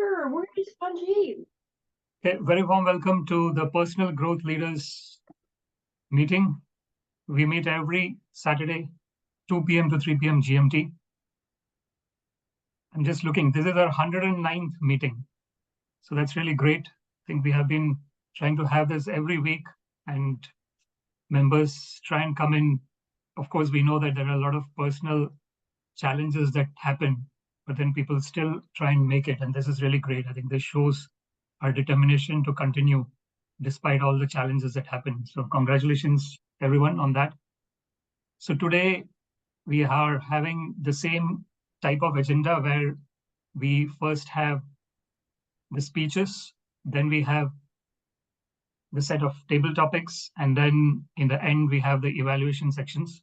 Sure, where is Sanjeev? Okay, very warm welcome to the Personal Growth Leaders meeting. We meet every Saturday, 2 p.m. to 3 p.m. GMT. I'm just looking, this is our 109th meeting. So that's really great. I think we have been trying to have this every week and members try and come in. Of course, we know that there are a lot of personal challenges that happen, but then people still try and make it. And this is really great. I think this shows our determination to continue despite all the challenges that happen. So congratulations, everyone, on that. So today we are having the same type of agenda where we first have the speeches, then we have the set of table topics, and then in the end, we have the evaluation sections.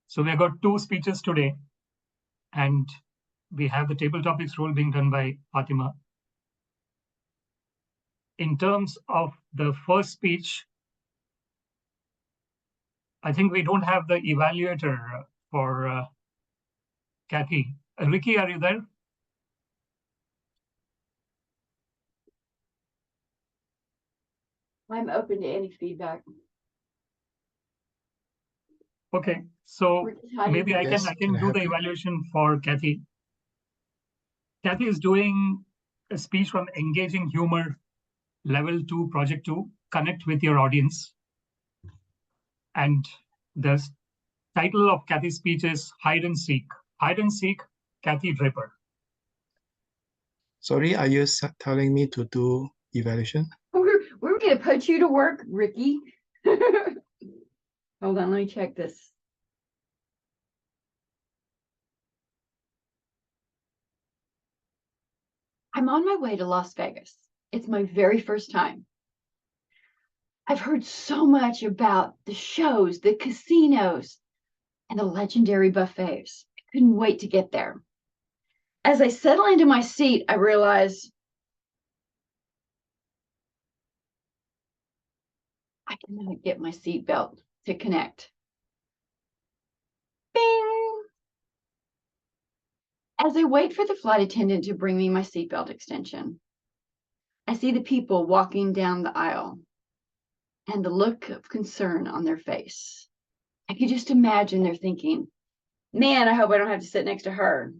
So we have got two speeches today, and we have the table topics role being done by Fatima. In terms of the first speech, I think we don't have the evaluator for Kathy. Ricky, are you there? I'm open to any feedback. Okay, so maybe I can do the you? evaluation for Kathy. Kathy is doing a speech from Engaging Humor, Level 2, Project 2, Connect with Your Audience. And the title of Kathy's speech is Hide and Seek. Hide and Seek, Kathy Draper. Sorry, are you telling me to do evaluation? We're going to put you to work, Ricky. Hold on, let me check this. I'm on my way to Las Vegas. It's my very first time. I've heard so much about the shows, the casinos, and the legendary buffets. I couldn't wait to get there. As I settle into my seat, I realize I cannot get my seatbelt to connect. Bing! As I wait for the flight attendant to bring me my seatbelt extension, I see the people walking down the aisle and the look of concern on their face. I could just imagine they're thinking, man, I hope I don't have to sit next to her.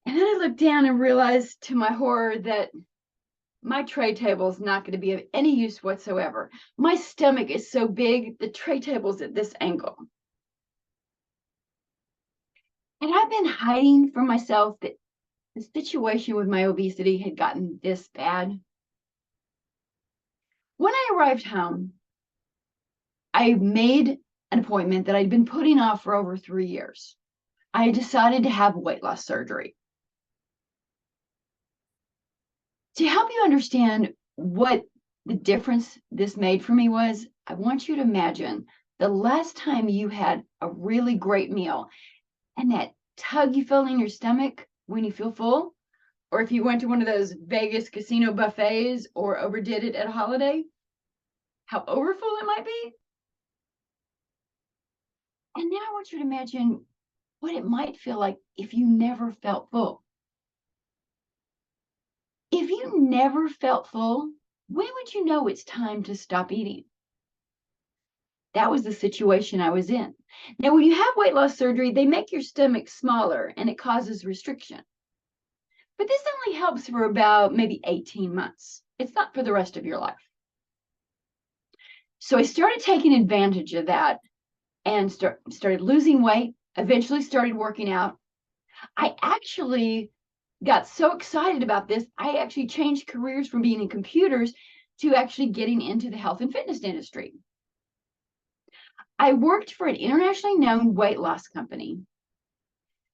And then I look down and realize to my horror that my tray table is not going to be of any use whatsoever. My stomach is so big, the tray table's at this angle. And I've been hiding from myself that the situation with my obesity had gotten this bad. When I arrived home, I made an appointment that I'd been putting off for over 3 years. I had decided to have weight loss surgery. To help you understand what the difference this made for me was, I want you to imagine the last time you had a really great meal and that tug you feel in your stomach when you feel full, or if you went to one of those Vegas casino buffets or overdid it at a holiday, how overfull it might be. And now I want you to imagine what it might feel like if you never felt full. If you never felt full, when would you know it's time to stop eating? That was the situation I was in. Now, when you have weight loss surgery, they make your stomach smaller and it causes restriction. But this only helps for about maybe 18 months. It's not for the rest of your life. So I started taking advantage of that and started losing weight, eventually started working out. I actually got so excited about this, I actually changed careers from being in computers to actually getting into the health and fitness industry. I worked for an internationally known weight loss company.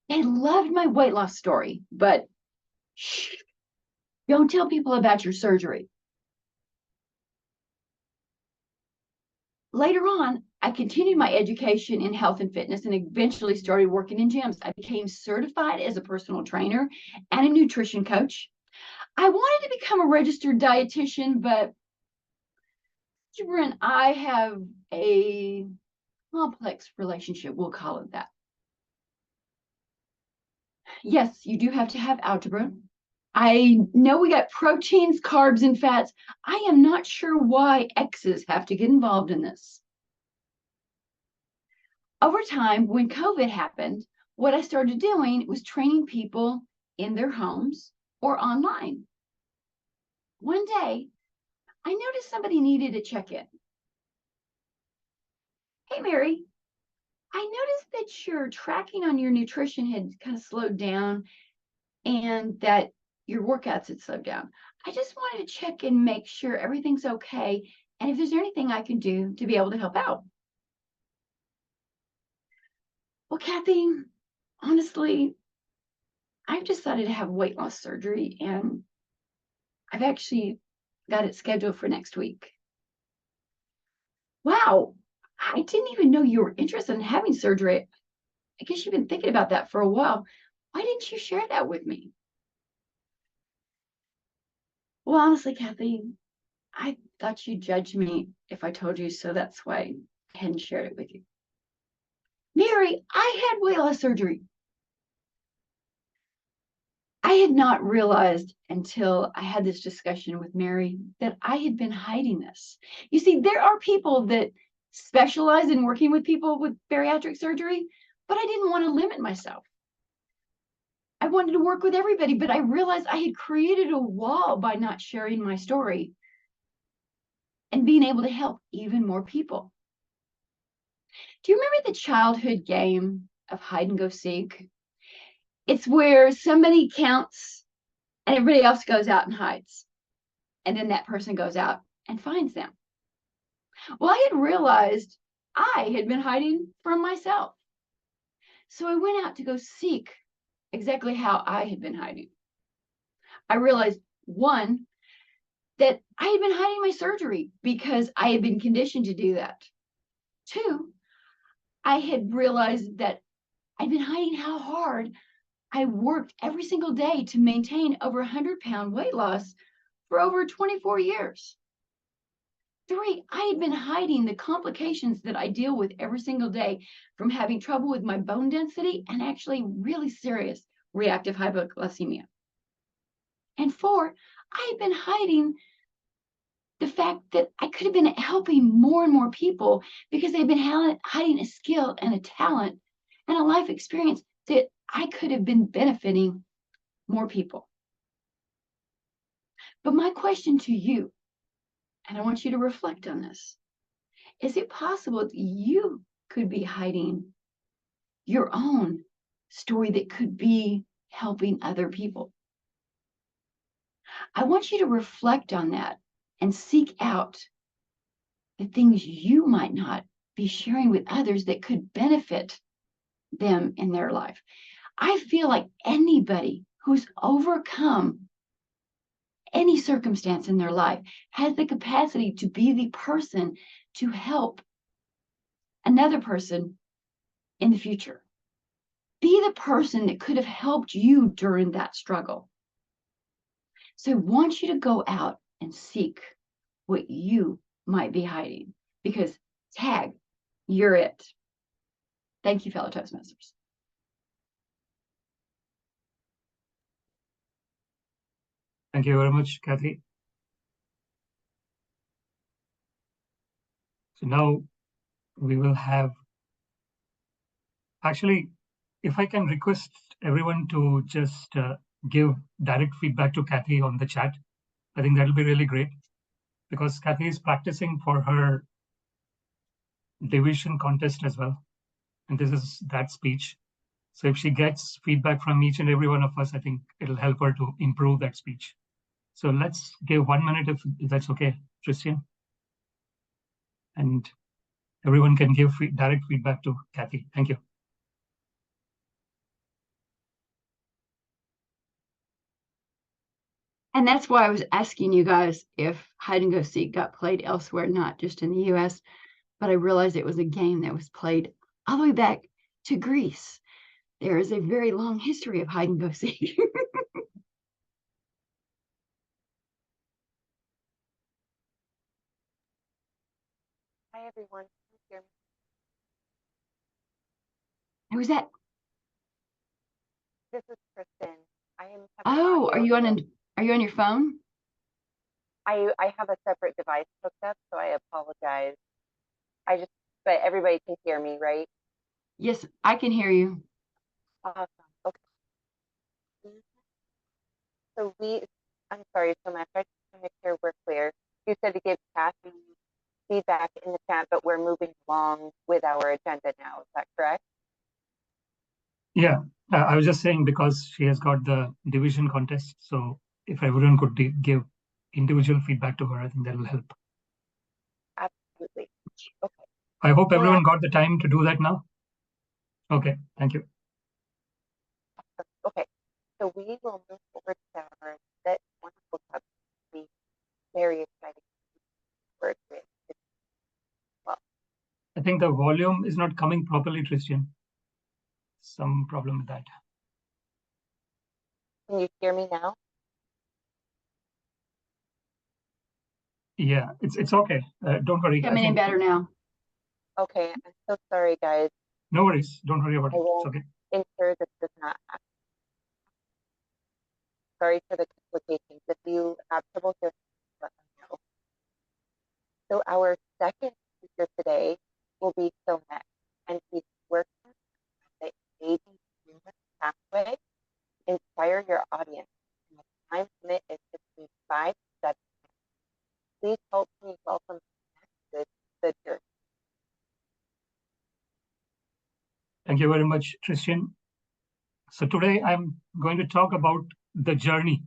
They loved my weight loss story, but shh, don't tell people about your surgery. Later on, I continued my education in health and fitness and eventually started working in gyms. I became certified as a personal trainer and a nutrition coach. I wanted to become a registered dietitian, but Jibber and I have a complex relationship, we'll call it that. Yes, you do have to have algebra. I know we got proteins, carbs, and fats. I am not sure why X's have to get involved in this. Over time, when COVID happened, what I started doing was training people in their homes or online. One day, I noticed somebody needed a check-in. Hey, Mary, I noticed that your tracking on your nutrition had kind of slowed down and that your workouts had slowed down. I just wanted to check and make sure everything's okay and if there's anything I can do to be able to help out. Well, Kathy, honestly, I've decided to have weight loss surgery and I've actually got it scheduled for next week. Wow, I didn't even know you were interested in having surgery. I guess you've been thinking about that for a while. Why didn't you share that with me? Well, honestly, Kathy, I thought you'd judge me if I told you, so that's why I hadn't shared it with you. Mary, I had weight loss surgery. I had not realized until I had this discussion with Mary that I had been hiding this. You see, there are people that specialize in working with people with bariatric surgery, but I didn't want to limit myself. I wanted to work with everybody, but I realized I had created a wall by not sharing my story and being able to help even more people. Do you remember the childhood game of hide and go seek? It's where somebody counts and everybody else goes out and hides. And then that person goes out and finds them. Well, I had realized I had been hiding from myself. So I went out to go seek exactly how I had been hiding. I realized, one, that I had been hiding my surgery because I had been conditioned to do that. Two, I had realized that I'd been hiding how hard I worked every single day to maintain over 100-pound weight loss for over 24 years. Three, I had been hiding the complications that I deal with every single day, from having trouble with my bone density and actually really serious reactive hypoglycemia. And four, I had been hiding the fact that I could have been helping more and more people because they've been hiding a skill and a talent and a life experience that I could have been benefiting more people. But my question to you, and I want you to reflect on this, is it possible that you could be hiding your own story that could be helping other people? I want you to reflect on that and seek out the things you might not be sharing with others that could benefit them in their life. I feel like anybody who's overcome any circumstance in their life has the capacity to be the person to help another person in the future. Be the person that could have helped you during that struggle. So I want you to go out and seek what you might be hiding, because tag, you're it. Thank you, fellow Toastmasters. Thank you very much, Kathy. So now we will have, actually, if I can request everyone to just give direct feedback to Kathy on the chat, I think that'll be really great, because Kathy is practicing for her division contest as well. And this is that speech. So if she gets feedback from each and every one of us, I think it'll help her to improve that speech. So let's give 1 minute if that's okay, Christian. And everyone can give direct feedback to Kathy. Thank you. And that's why I was asking you guys if hide and go seek got played elsewhere, not just in the US, but I realized it was a game that was played all the way back to Greece. There is a very long history of hide and go seek. Hi, everyone. Can you hear me? Who's that? This is Kristen. I am having Oh, audio issues. are you on your phone? I have a separate device hooked up, so I apologize. But everybody can hear me, right? Yes, I can hear you. Awesome. Okay. So I'm sorry, so Matt, I just want to make sure we're clear. You said to give Kathy feedback in the chat, but we're moving along with our agenda now. Is that correct? Yeah, I was just saying because she has got the division contest. So if everyone could give individual feedback to her, I think that will help. Absolutely. Okay. I hope Now, everyone got the time to do that now. Okay, thank you. okay. So we will move forward to our that wonderful topic. Be very exciting to work with. Well, I think the volume is not coming properly, Christian. Some problem with that. can you hear me now? Yeah, it's okay. Don't worry. I Coming in think better now. Okay, I'm so sorry, guys. no worries. Don't worry about I it. It's will okay. ensure this does not happen. Sorry for the complications. If you have trouble hearing, let me know. So our second speaker today will be Phil Neck, and he's working on the aging human pathway. Inspire your audience. And the time limit is between 5 to 7 minutes. Please help me welcome to the journey. Thank you very much, Christian. So today I'm going to talk about the journey.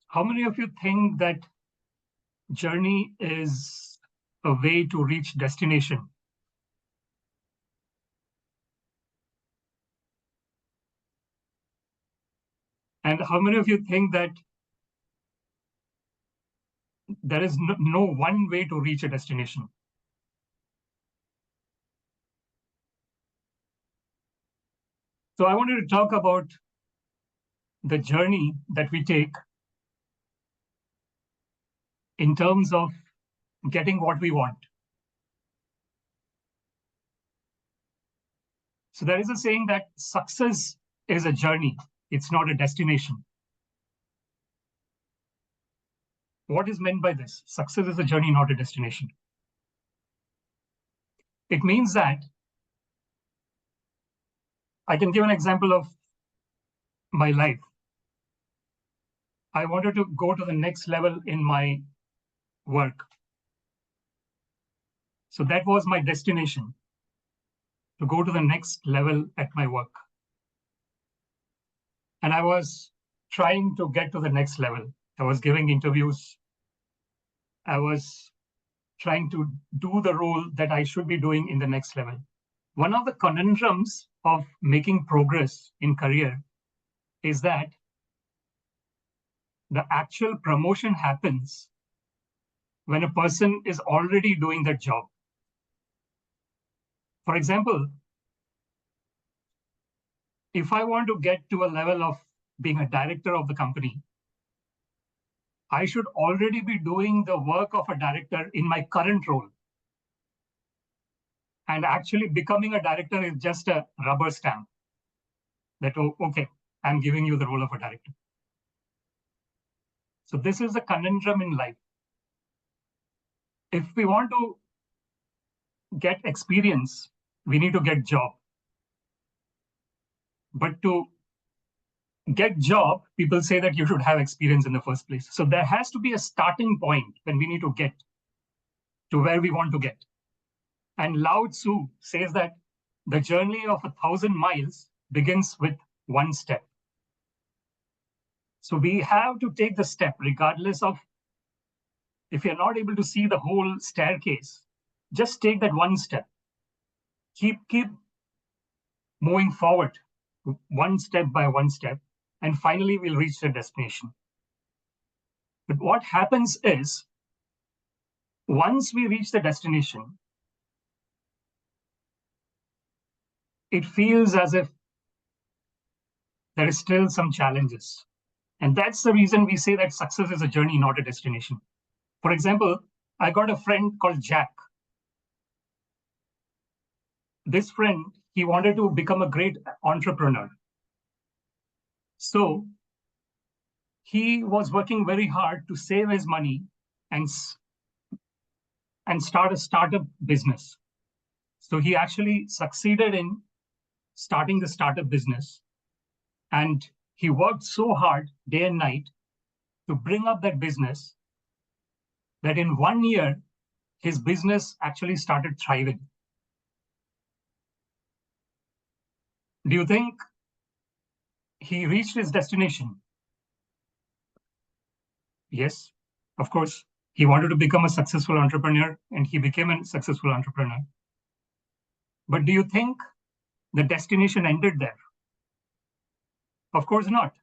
How many of you think that journey is a way to reach destination? And how many of you think that there is no one way to reach a destination? So I wanted to talk about the journey that we take in terms of getting what we want. So there is a saying that success is a journey, it's not a destination. What is meant by this? Success is a journey, not a destination. It means that I can give an example of my life. I wanted to go to the next level in my work. So that was my destination, to go to the next level at my work. And I was trying to get to the next level. I was giving interviews. I was trying to do the role that I should be doing in the next level. One of the conundrums of making progress in career is that the actual promotion happens when a person is already doing that job. For example, if I want to get to a level of being a director of the company, I should already be doing the work of a director in my current role. And actually becoming a director is just a rubber stamp that, oh, okay, I'm giving you the role of a director. So this is the conundrum in life. If we want to get experience, we need to get job. But to get job, people say that you should have experience in the first place. So there has to be a starting point when we need to get to where we want to get. And Lao Tzu says that the journey of 1,000 miles begins with one step. So we have to take the step regardless of if you're not able to see the whole staircase, just take that one step. Keep moving forward, one step by one step, and finally we'll reach the destination. But what happens is, once we reach the destination, it feels as if there is still some challenges. And that's the reason we say that success is a journey, not a destination. For example, I got a friend called Jack. This friend, he wanted to become a great entrepreneur. So he was working very hard to save his money and start a startup business. So he actually succeeded in starting the startup business. And he worked so hard day and night to bring up that business that in 1 year, his business actually started thriving. Do you think he reached his destination? Yes, of course. He wanted to become a successful entrepreneur and he became a successful entrepreneur. But do you think the destination ended there? Of course not.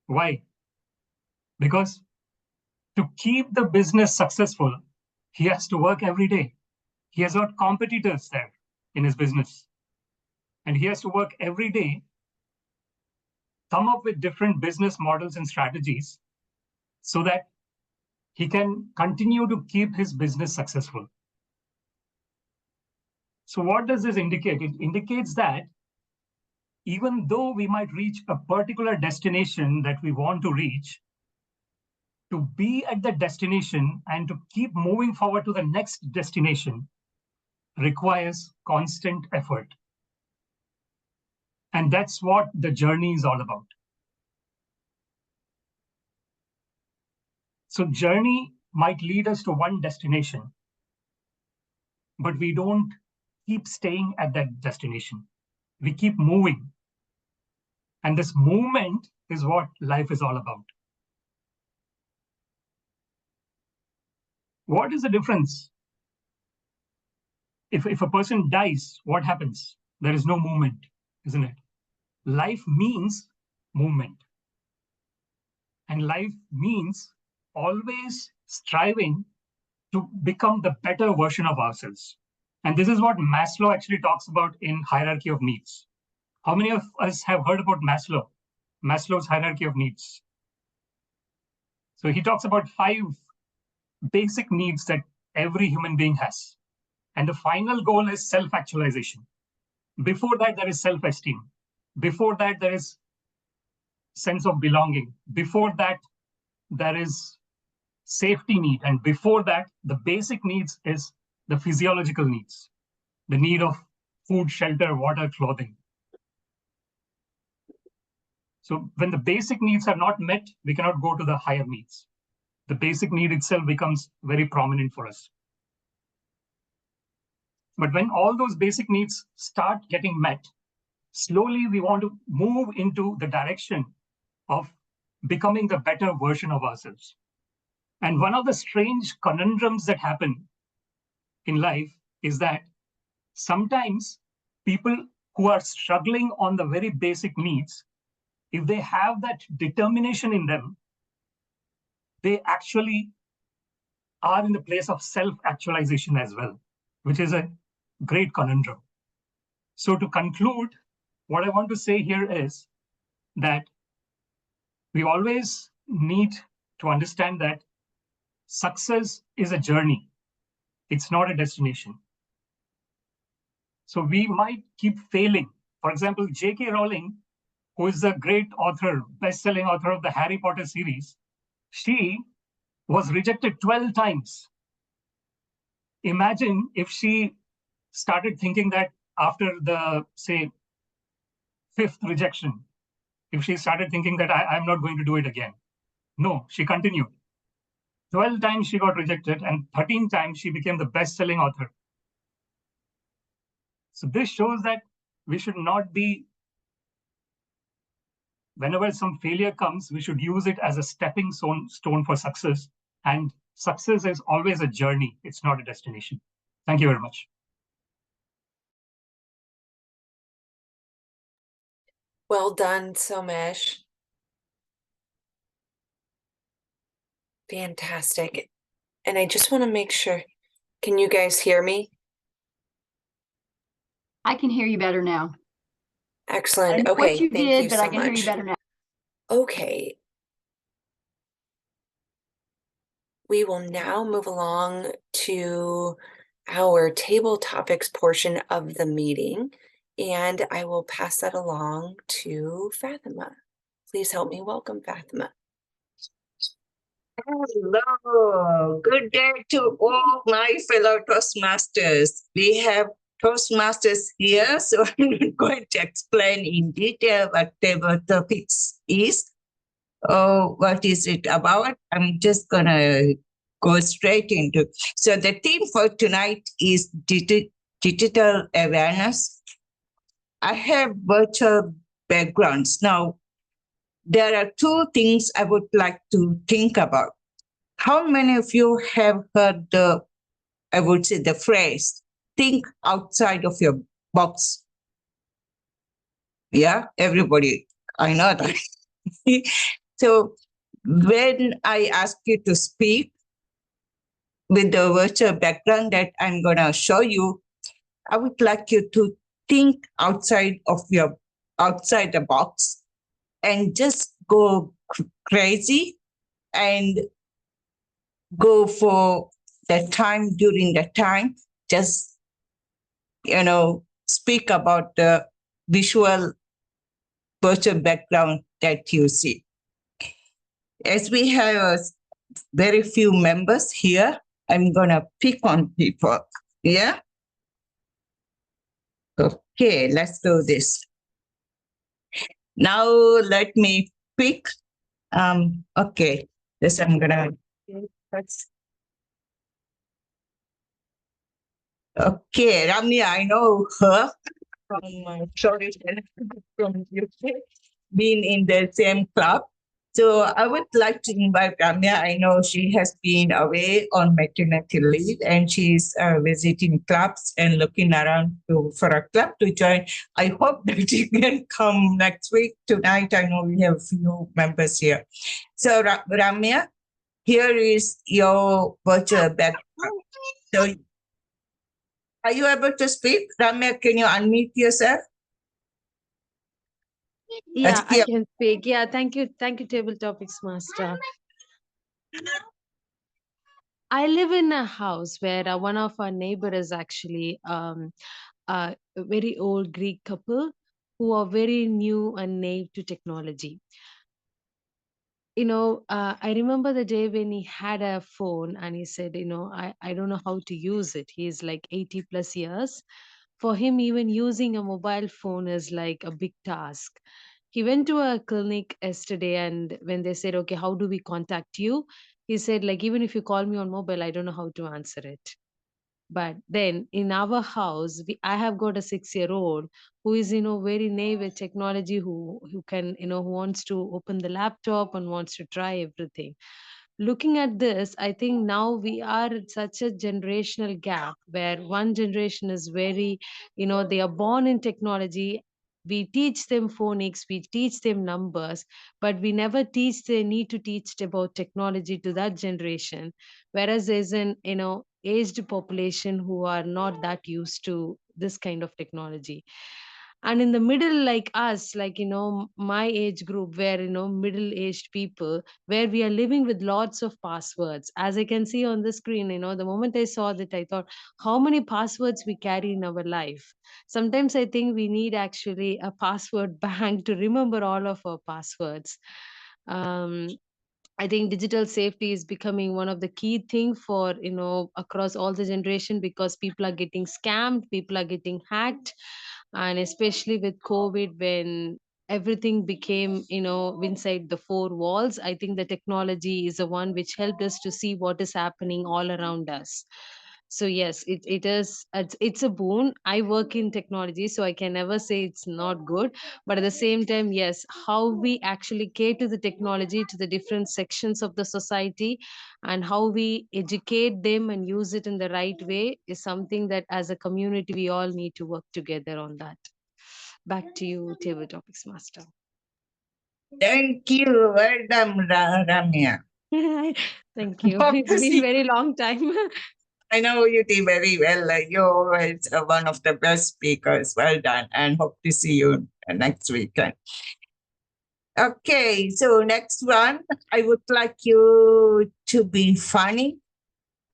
Why? Because to keep the business successful, he has to work every day. He has got competitors there in his business. And he has to work every day, come up with different business models and strategies so that he can continue to keep his business successful. So what does this indicate? It indicates that even though we might reach a particular destination that we want to reach, to be at the destination and to keep moving forward to the next destination requires constant effort. And that's what the journey is all about. So journey might lead us to one destination, but we don't keep staying at that destination. We keep moving. And this movement is what life is all about. What is the difference? If a person dies, what happens? There is no movement, isn't it? Life means movement. And life means always striving to become the better version of ourselves. And this is what Maslow actually talks about in hierarchy of needs. How many of us have heard about Maslow? Maslow's hierarchy of needs. So he talks about 5 basic needs that every human being has. And the final goal is self-actualization. Before that, there is self-esteem. Before that, there is sense of belonging. Before that, there is safety need. And before that, the basic needs is the physiological needs, the need of food, shelter, water, clothing. So when the basic needs are not met, we cannot go to the higher needs. The basic need itself becomes very prominent for us. But when all those basic needs start getting met, slowly we want to move into the direction of becoming the better version of ourselves. And one of the strange conundrums that happen in life is that sometimes people who are struggling on the very basic needs, if they have that determination in them, they actually are in the place of self-actualization as well, which is a great conundrum. So to conclude, what I want to say here is that we always need to understand that success is a journey. It's not a destination. So we might keep failing. For example, J.K. Rowling, who is the great author, best-selling author of the Harry Potter series, she was rejected 12 times. Imagine if she started thinking that after the, say, 5th rejection, if she started thinking that I'm not going to do it again. No, she continued. 12 times she got rejected and 13 times she became the best-selling author. So this shows that we should not be, whenever some failure comes, we should use it as a stepping stone for success. And success is always a journey. It's not a destination. Thank you very much. Well done, Somesh. Fantastic. And I just want to make sure, can you guys hear me? I can hear you better now. I Excellent. don't know what Okay, you thank did, you but so I can hear you much. better now. Okay. We will now move along to our table topics portion of the meeting. and I will pass that along to Fatima. Please help me welcome Fatima. Hello, good day to all my fellow Toastmasters. We have Toastmasters here, so I'm not going to explain in detail what table topics is or what is it about. I'm just going to go straight into. So the theme for tonight is digital awareness. I have virtual backgrounds. Now, there are two things I would like to think about. How many of you have heard I would say the phrase, think outside of your box? Yeah, everybody, I know that. So when I ask you to speak with the virtual background that I'm going to show you, I would like you to think outside the box and just go crazy and go for the time during the time, just, speak about the visual virtual background that you see. As we have very few members here, I'm going to pick on people. Yeah? Okay, let's do this. Now let me pick. Okay, this I'm going to. Okay, Ramya, I know her from sorry, from UK, been in the same club. So I would like to invite Ramya. I know she has been away on maternity leave and she's visiting clubs and looking around for a club to join. I hope that you can come next week. Tonight, I know we have a few members here. So Ramya, here is your virtual background. So are you able to speak? Ramya, can you unmute yourself? Yeah, I Yeah. can speak. Yeah, thank you. Thank you, Table Topics Master. I live in a house where one of our neighbor is actually a very old Greek couple who are very new and naive to technology. I remember the day when he had a phone and he said, I don't know how to use it. He's like 80 plus years. For him, even using a mobile phone is like a big task. He went to a clinic yesterday, and when they said, okay, how do we contact you? He said, like, even if you call me on mobile, I don't know how to answer it. But then in our house, I have got a 6-year-old who is, very naive with technology, who can, who wants to open the laptop and wants to try everything. Looking at this, I think now we are at such a generational gap where one generation is very, they are born in technology. We teach them phonics, we teach them numbers, but we never teach they need to teach about technology to that generation. Whereas there's an, aged population who are not that used to this kind of technology. And in the middle, like us, like, my age group, where, middle aged people, where we are living with lots of passwords. As I can see on the screen, the moment I saw that, I thought, how many passwords we carry in our life. Sometimes I think we need actually a password bank to remember all of our passwords. um, I think digital safety is becoming one of the key thing for, across all the generation, because people are getting scammed, people are getting hacked, and especially with COVID, when everything became, inside the four walls. I think the technology is the one which helped us to see what is happening all around us. So yes, it is, it's a boon. I work in technology, so I can never say it's not good, but at the same time, yes, how we actually cater the technology to the different sections of the society, and how we educate them and use it in the right way, is something that as a community we all need to work together on that. Back to you, Table Topics Master. Thank you. Well done, Ramya. Thank you. Hope It's to been see- very long time. I know you did very well. You're always one of the best speakers. Well done. And hope to see you next weekend. Okay, so next one, I would like you to be funny.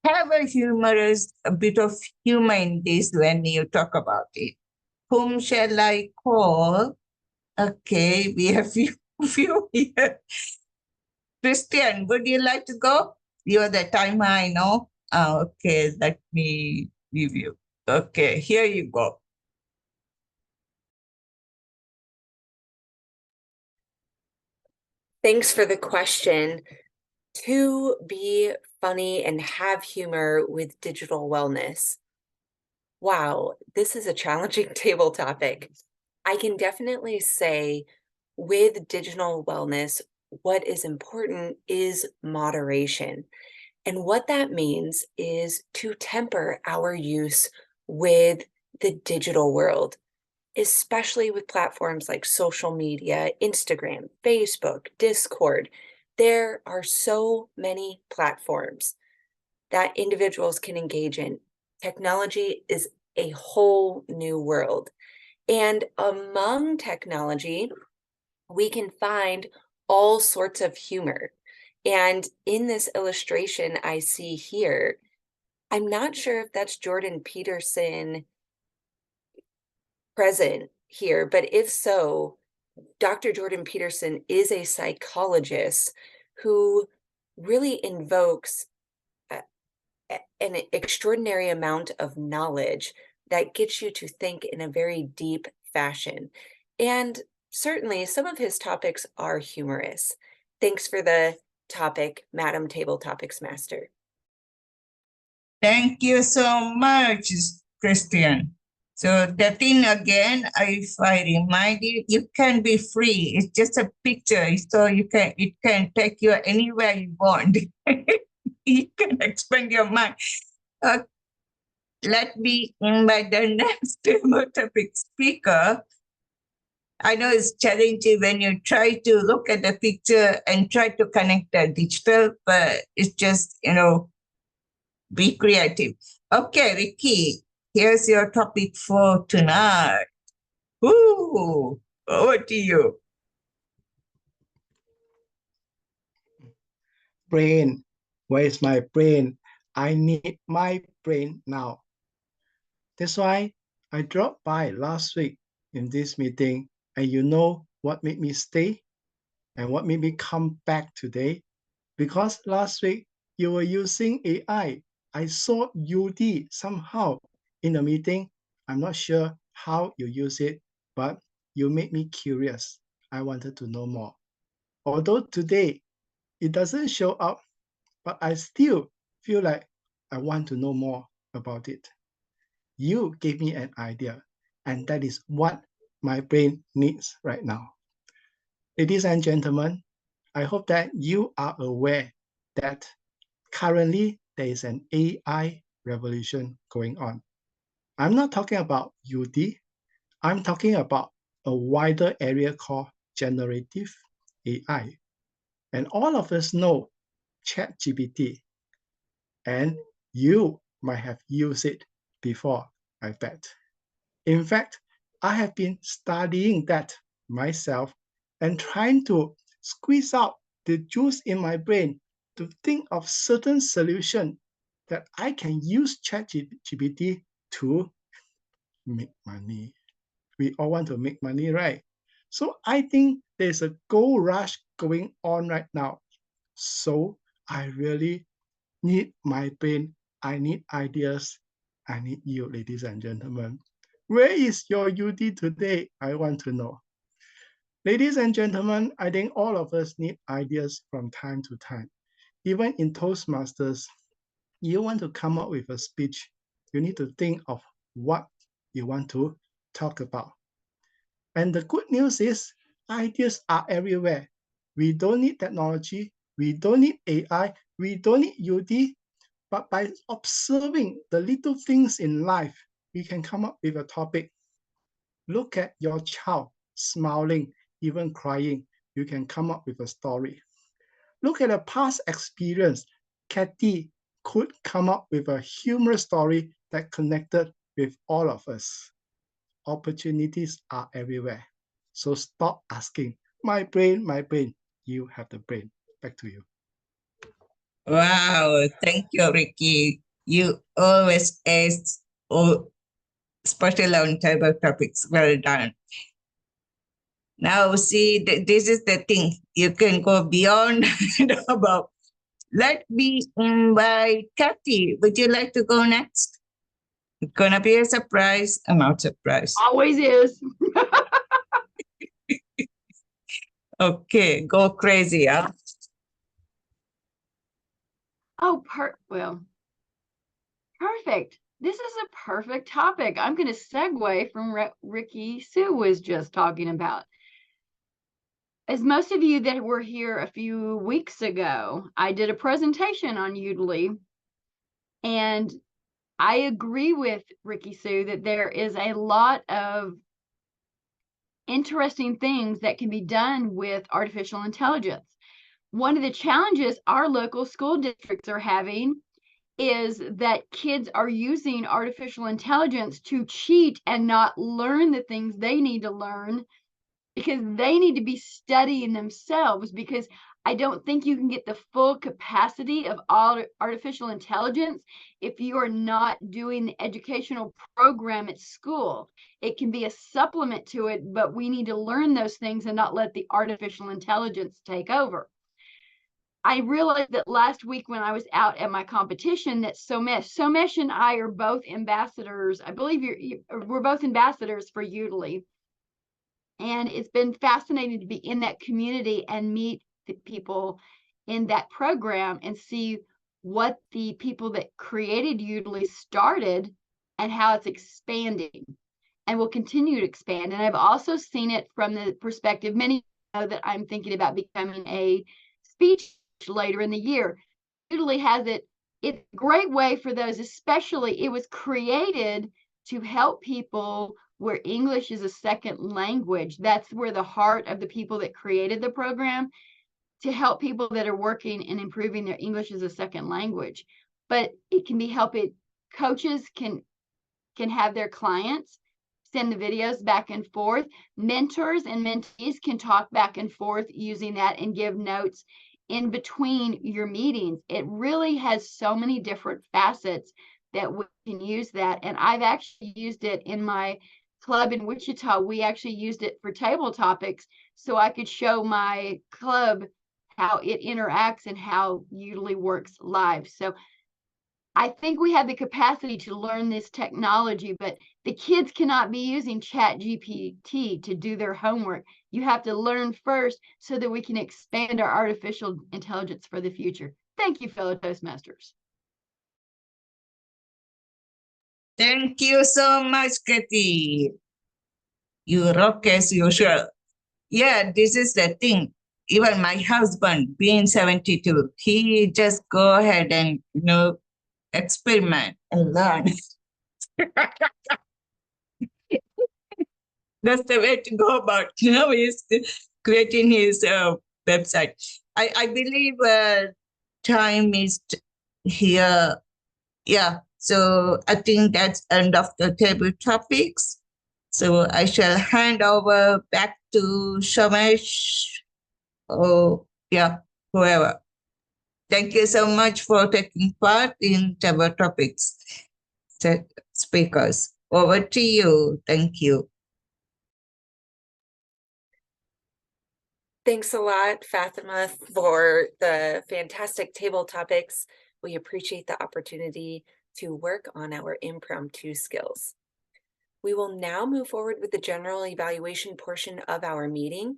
Have a bit of humor in this when you talk about it. whom shall I call? Okay, we have few here. Christian, would you like to go? You're the timer, I know. Okay, let me give you. Okay, here you go. Thanks for the question. To be funny and have humor with digital wellness. Wow, this is a challenging table topic. I can definitely say with digital wellness, what is important is moderation. And what that means is to temper our use with the digital world, especially with platforms like social media, Instagram, Facebook, Discord. There are so many platforms that individuals can engage in. Technology is a whole new world. And among technology, we can find all sorts of humor. And in this illustration I see here, I'm not sure if that's Jordan Peterson present here, but if so, Dr. Jordan Peterson is a psychologist who really invokes an extraordinary amount of knowledge that gets you to think in a very deep fashion. And certainly some of his topics are humorous. Thanks for the topic, Madam Table Topics Master. Thank you so much, Christian. So the thing again, if I remind you, you can be free. It's just a picture, so it can take you anywhere you want. You can expand your mind. Let me invite the next table topic speaker. I know it's challenging when you try to look at the picture and try to connect the digital, but it's just, be creative. Okay, Ricky, here's your topic for tonight. Ooh, over to you. Brain, where is my brain? I need my brain now. That's why I dropped by last week in this meeting, and you know what made me stay and what made me come back today? Because last week you were using AI. I saw UD somehow in the meeting. I'm not sure how you use it, but you made me curious. I wanted to know more. Although today it doesn't show up, but I still feel like I want to know more about it. You gave me an idea, and that is what my brain needs right now. Ladies and gentlemen, I hope that you are aware that currently there is an AI revolution going on. I'm not talking about UD, I'm talking about a wider area called generative AI. And all of us know ChatGPT, and you might have used it before, I bet. In fact, I have been studying that myself and trying to squeeze out the juice in my brain to think of certain solution that I can use ChatGPT to make money. We all want to make money, right? So I think there's a gold rush going on right now. So I really need my brain. I need ideas. I need you, ladies and gentlemen. Where is your UD today? I want to know. Ladies and gentlemen, I think all of us need ideas from time to time. Even in Toastmasters, you want to come up with a speech, you need to think of what you want to talk about. And the good news is ideas are everywhere. We don't need technology, we don't need AI, we don't need UD, but by observing the little things in life, we can come up with a topic. Look at your child smiling, even crying. You can come up with a story. Look at a past experience. Kathy could come up with a humorous story that connected with all of us. Opportunities are everywhere. So stop asking, my brain, my brain. You have the brain. Back to you. Wow, thank you, Ricky. You always ask especially on table topics. Well done. Now, see, this is the thing. You can go beyond and above. Let me invite Kathy. Would you like to go next? It's gonna be a surprise. I'm not surprised. Always is. Okay, go crazy, huh? Oh, well, perfect. This is a perfect topic. I'm going to segue from what Ricky Sue was just talking about. As most of you that were here a few weeks ago, I did a presentation on Udemy, and I agree with Ricky Sue that there is a lot of interesting things that can be done with artificial intelligence. One of the challenges our local school districts are having is that kids are using artificial intelligence to cheat and not learn the things they need to learn because they need to be studying themselves, because I don't think you can get the full capacity of all artificial intelligence if you are not doing the educational program at school. It can be a supplement to it, but we need to learn those things and not let the artificial intelligence take over. I realized that last week when I was out at my competition that Somesh and I are both ambassadors. I believe we're both ambassadors for Udemy. And it's been fascinating to be in that community and meet the people in that program and see what the people that created Udemy started and how it's expanding and will continue to expand. And I've also seen it from the perspective, many know that I'm thinking about becoming a speech later in the year. Udemy has it. It's a great way for those, especially it was created to help people where English is a second language. That's where the heart of the people that created the program, to help people that are working and improving their English as a second language. But it can be helping. Coaches can have their clients send the videos back and forth. Mentors and mentees can talk back and forth using that and give notes in between your meetings. It really has so many different facets that we can use that. And I've actually used it in my club in Wichita. We actually used it for table topics so I could show my club how it interacts and how Udemy works live. So I think we have the capacity to learn this technology, but the kids cannot be using Chat GPT to do their homework. You have to learn first so that we can expand our artificial intelligence for the future. Thank you, fellow Toastmasters. Thank you so much, Kathy. You rock as usual. Yeah, this is the thing. Even my husband, being 72, he just go ahead and, experiment and learn. That's the way to go about, he's creating his website. I believe time is here. Yeah, so I think that's end of the table topics. So I shall hand over back to Shamesh. Oh, yeah, whoever. Thank you so much for taking part in table topics. Speakers, over to you. Thank you. Thanks a lot, Fatima, for the fantastic table topics. We appreciate the opportunity to work on our impromptu skills. We will now move forward with the general evaluation portion of our meeting.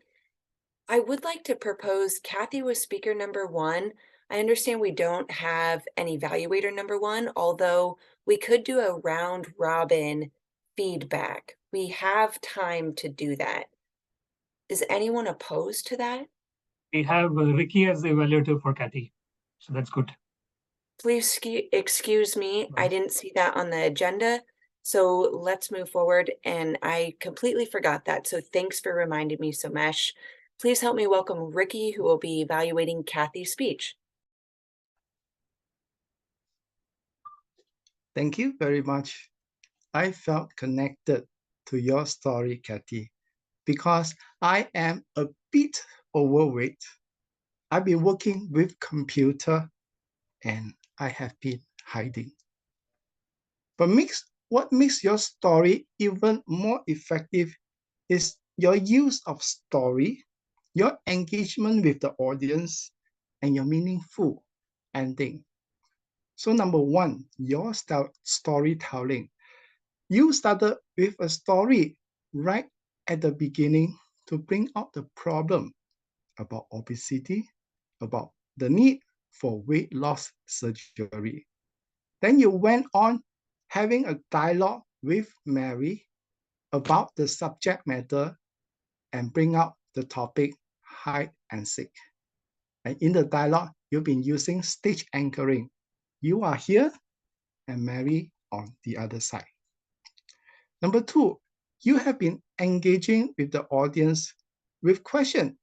I would like to propose Kathy was speaker number 1. I understand we don't have an evaluator number 1, although we could do a round robin feedback. We have time to do that. Is anyone opposed to that? We have Ricky as the evaluator for Kathy, so that's good. Please excuse me, I didn't see that on the agenda. So let's move forward, and I completely forgot that. So thanks for reminding me, Somesh. Please help me welcome Ricky, who will be evaluating Kathy's speech. Thank you very much. I felt connected to your story, Kathy, because I am a bit overweight. I've been working with computer and I have been hiding. But mixed what makes your story even more effective is your use of story, your engagement with the audience, and your meaningful ending. So number one, your storytelling. You started with a story right at the beginning to bring out the problem about obesity, about the need for weight loss surgery. Then you went on having a dialogue with Mary about the subject matter and bring out the topic hide and seek. And in the dialogue, you've been using stage anchoring. You are here and Mary on the other side. Number two, you have been engaging with the audience with questions.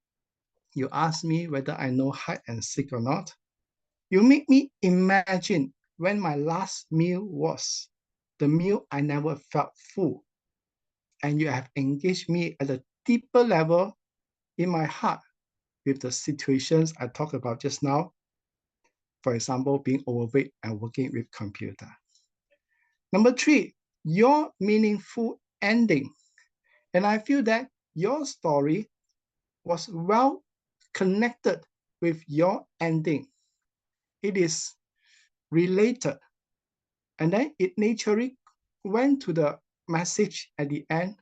You ask me whether I know hide and seek or not. You make me imagine when my last meal was, the meal I never felt full. And you have engaged me at a deeper level in my heart with the situations I talked about just now. For example, being overweight and working with computer. Number three, your meaningful ending. And I feel that your story was well connected with your ending. It is related. And then it naturally went to the message at the end.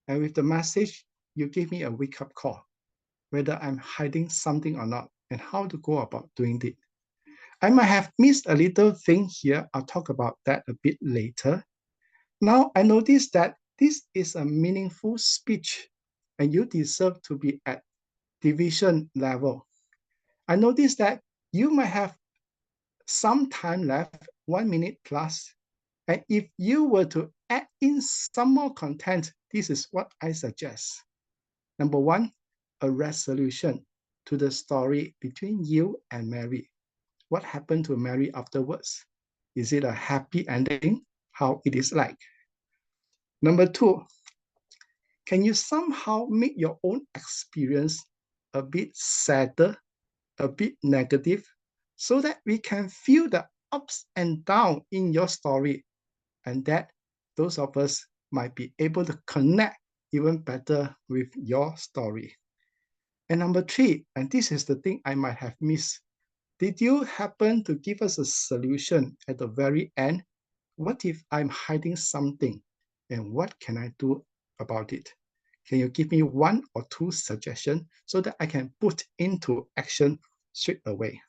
And with the message, you give me a wake-up call, whether I'm hiding something or not, and how to go about doing it. I might have missed a little thing here. I'll talk about that a bit later. Now, I notice that this is a meaningful speech, and you deserve to be at division level. I notice that you might have some time left, 1 minute plus, and if you were to add in some more content, this is what I suggest. Number one, a resolution to the story between you and Mary. What happened to Mary afterwards? Is it a happy ending? How it is like? Number two, can you somehow make your own experience a bit sadder, a bit negative, so that we can feel the ups and downs in your story, and that those of us might be able to connect even better with your story? And number three, and this is the thing I might have missed, did you happen to give us a solution at the very end? What if I'm hiding something, and what can I do about it? Can you give me one or two suggestions so that I can put into action straight away?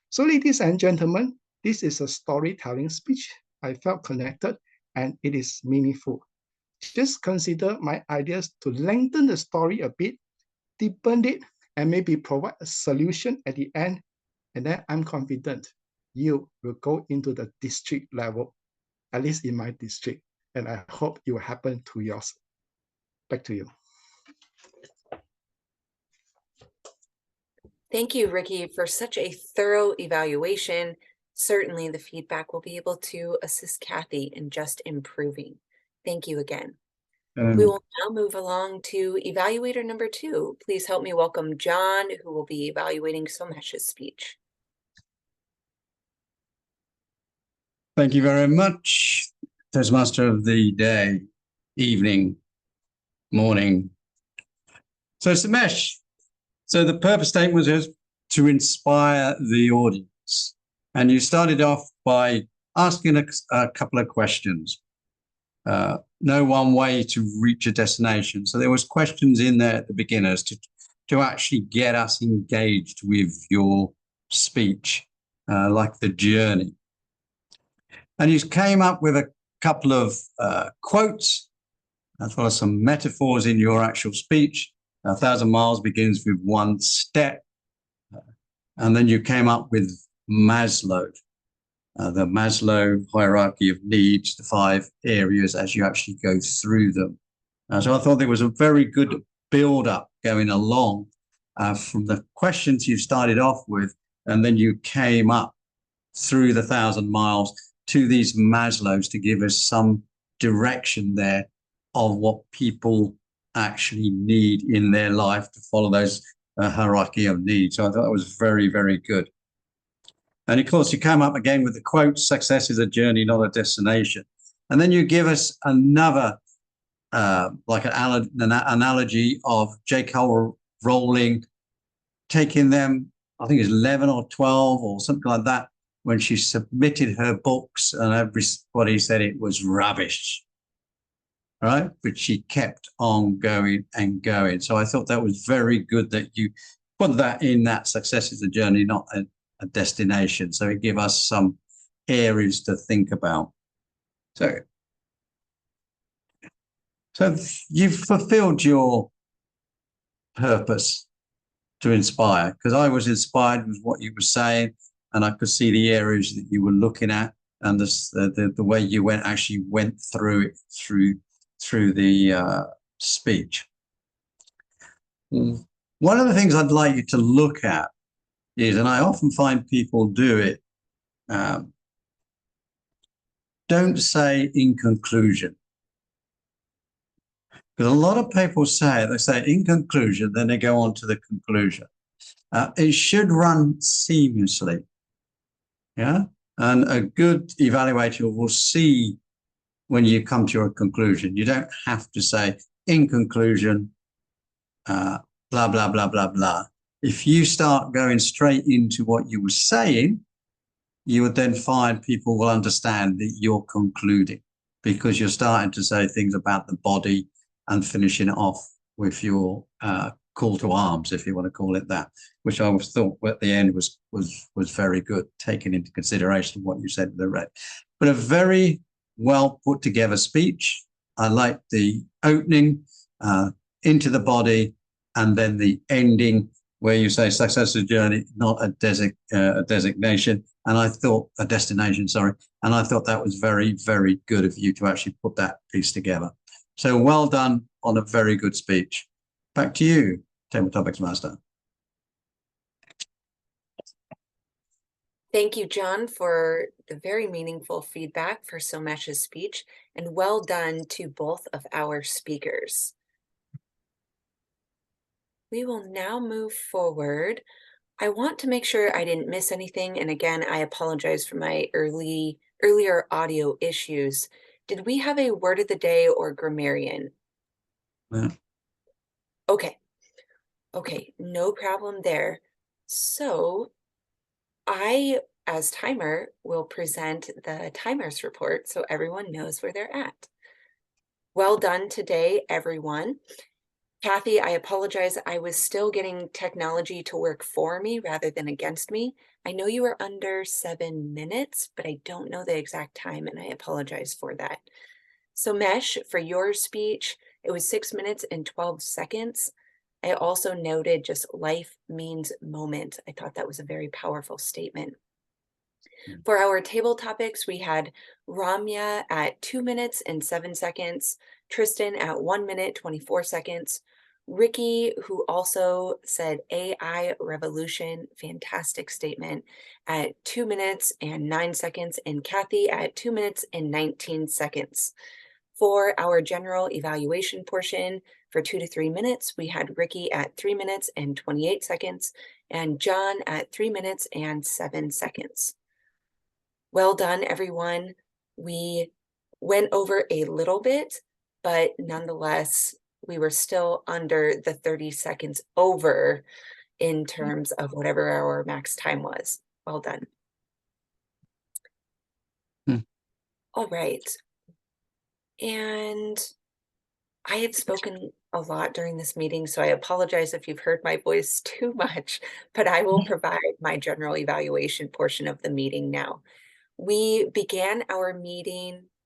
So ladies and gentlemen, this is a storytelling speech. I felt connected and it is meaningful. Just consider my ideas to lengthen the story a bit, deepen it, and maybe provide a solution at the end. And then I'm confident you will go into the district level, at least in my district. And I hope it will happen to yours. Back to you. Thank you, Ricky, for such a thorough evaluation. Certainly the feedback will be able to assist Kathy in just improving. Thank you again. We will now move along to evaluator number 2. Please help me welcome John, who will be evaluating Somesh's speech. Thank you very much, Toastmaster of the day, evening, morning. So Somesh, so the purpose statement was just to inspire the audience. And you started off by asking a couple of questions. No one way to reach a destination. So there was questions in there at the beginners to actually get us engaged with your speech, like the journey. And you came up with a couple of quotes, as well as some metaphors in your actual speech. 1,000 miles begins with one step. And then you came up with Maslow, the Maslow hierarchy of needs, the 5 areas as you actually go through them. So I thought there was a very good build-up going along from the questions you started off with, and then you came up through the 1,000 miles to these Maslows to give us some direction there of what people actually need in their life to follow those hierarchy of needs. So I thought that was very, very good. And of course, you came up again with the quote, success is a journey, not a destination. And then you give us another, like an analogy of J.K. Rowling taking them, I think it's 11 or 12 or something like that, when she submitted her books and everybody said it was rubbish, right? But she kept on going and going. So I thought that was very good that you put that in, that success is a journey, not a destination. So it gave us some areas to think about. So you've fulfilled your purpose to inspire, because I was inspired with what you were saying, and I could see the areas that you were looking at, and the way you actually went through it through the speech. One of the things I'd like you to look at is, and I often find people do it, don't say in conclusion. Because a lot of people they say in conclusion, then they go on to the conclusion. It should run seamlessly. Yeah. And a good evaluator will see when you come to a conclusion. You don't have to say in conclusion, blah, blah, blah, blah, blah. If you start going straight into what you were saying, you would then find people will understand that you're concluding, because you're starting to say things about the body and finishing it off with your call to arms, if you want to call it that, which I thought at the end was very good, taking into consideration what you said to the red. But a very well put together speech. I like the opening into the body, and then the ending where you say success is a journey, not a designation. And I thought a destination, sorry. And I thought that was very, very good of you to actually put that piece together. So well done on a very good speech. Back to you, Table Topics Master. Thank you, John, for the very meaningful feedback for Somesh's speech, and well done to both of our speakers. We will now move forward. I want to make sure I didn't miss anything, and again, I apologize for my earlier audio issues. Did we have a word of the day or grammarian? Yeah. Okay, no problem there. So I, as timer, will present the timers report so everyone knows where they're at. Well done today, everyone. Kathy, I apologize. I was still getting technology to work for me rather than against me. I know you were under 7 minutes, but I don't know the exact time, and I apologize for that. So Mesh, for your speech, it was 6 minutes and 12 seconds. I also noted just life means moment. I thought that was a very powerful statement. For our table topics, we had Ramya at 2 minutes and 7 seconds, Tristan at 1 minute, 24 seconds, Ricky, who also said AI revolution, fantastic statement, at 2 minutes and 9 seconds, and Kathy at 2 minutes and 19 seconds. For our general evaluation portion, for 2 to 3 minutes, we had Ricky at 3 minutes and 28 seconds, and John at 3 minutes and 7 seconds. Well done, everyone. We went over a little bit, but nonetheless, we were still under the 30 seconds over in terms of whatever our max time was. Well done. All right. And I had spoken a lot during this meeting, so I apologize if you've heard my voice too much, but I will provide my general evaluation portion of the meeting now. We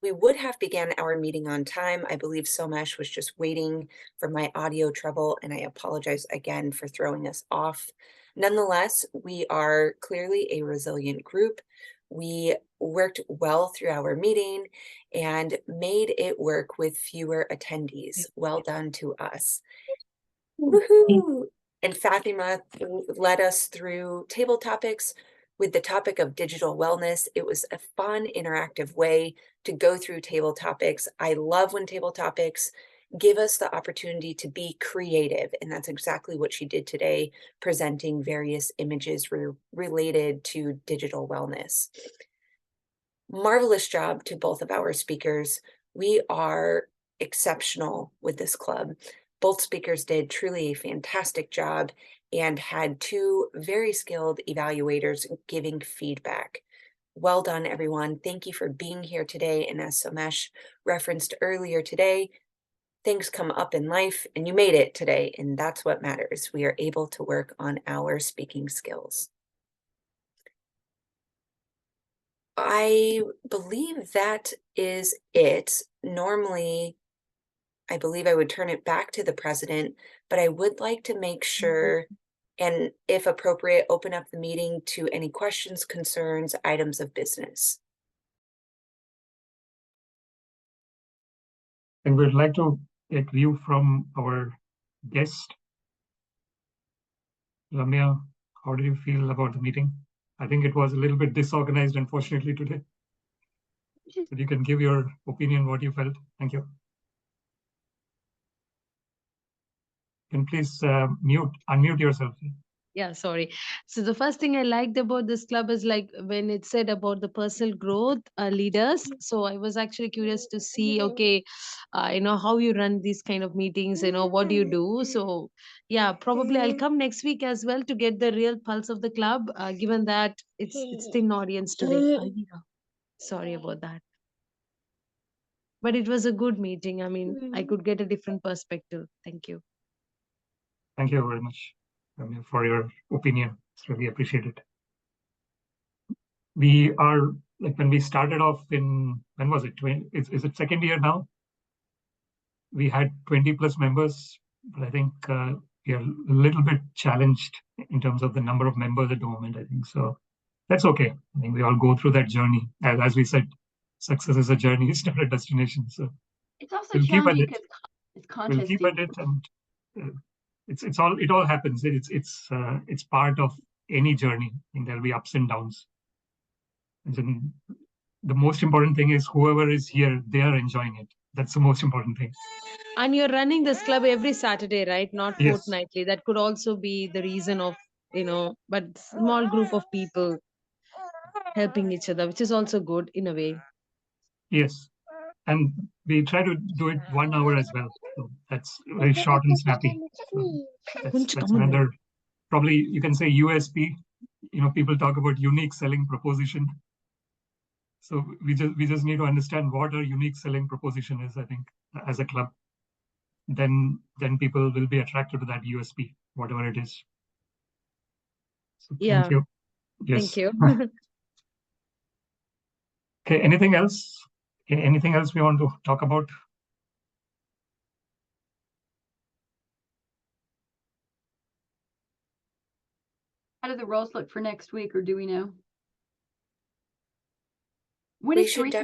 would have began our meeting on time. I believe Somesh was just waiting for my audio trouble, and I apologize again for throwing us off. Nonetheless, we are clearly a resilient group. We worked well through our meeting and made it work with fewer attendees. Well done to us. Woohoo! And Fatima led us through table topics with the topic of digital wellness. It was a fun, interactive way to go through table topics. I love when table topics give us the opportunity to be creative, and that's exactly what she did today, presenting various images related to digital wellness. Marvelous job to both of our speakers. We are exceptional with this club. Both speakers did truly a fantastic job and had two very skilled evaluators giving feedback. Well done, everyone. Thank you for being here today. And as Somesh referenced earlier today, things come up in life and you made it today, and that's what matters. We are able to work on our speaking skills. I believe that is it. Normally, I believe I would turn it back to the president, but I would like to make sure, and if appropriate, open up the meeting to any questions, concerns, items of business. And we'd like to get view from our guest. Ramya, how did you feel about the meeting? I think it was a little bit disorganized, unfortunately, today. But you can give your opinion, what you felt. Thank you. Can please unmute yourself. Yeah, sorry. So the first thing I liked about this club is like when it said about the personal growth leaders. So I was actually curious to see, okay, how you run these kind of meetings, what do you do? So yeah, probably I'll come next week as well to get the real pulse of the club, given that it's thin audience today. Sorry about that. But it was a good meeting. I mean, I could get a different perspective. Thank you. Thank you very much, Ramya, for your opinion. It's really appreciated. We are, like, when we started off when was it? Is it second year now? We had 20 plus members, but I think we are a little bit challenged in terms of the number of members at the moment, I think. So that's okay. I think we all go through that journey. As we said, success is a journey, it's not a destination. So It's also we'll keep at challenging it. because it's We'll keep contesting. at it, and it all happens. It's part of any journey, and there'll be ups and downs. And then the most important thing is whoever is here, they are enjoying it. That's the most important thing. And you're running this club every Saturday, right? Not Yes. fortnightly. That could also be the reason of, but small group of people helping each other, which is also good in a way. Yes. And we try to do it 1 hour as well. So that's very short and snappy. So that's another, probably you can say USP. People talk about unique selling proposition. So we just need to understand what our unique selling proposition is, I think, as a club. Then people will be attracted to that USP, whatever it is. So Yeah. thank you. Yes. Thank you. Okay, anything else? Anything else we want to talk about? How do the roles look for next week, or do we know? When We is should Teresa's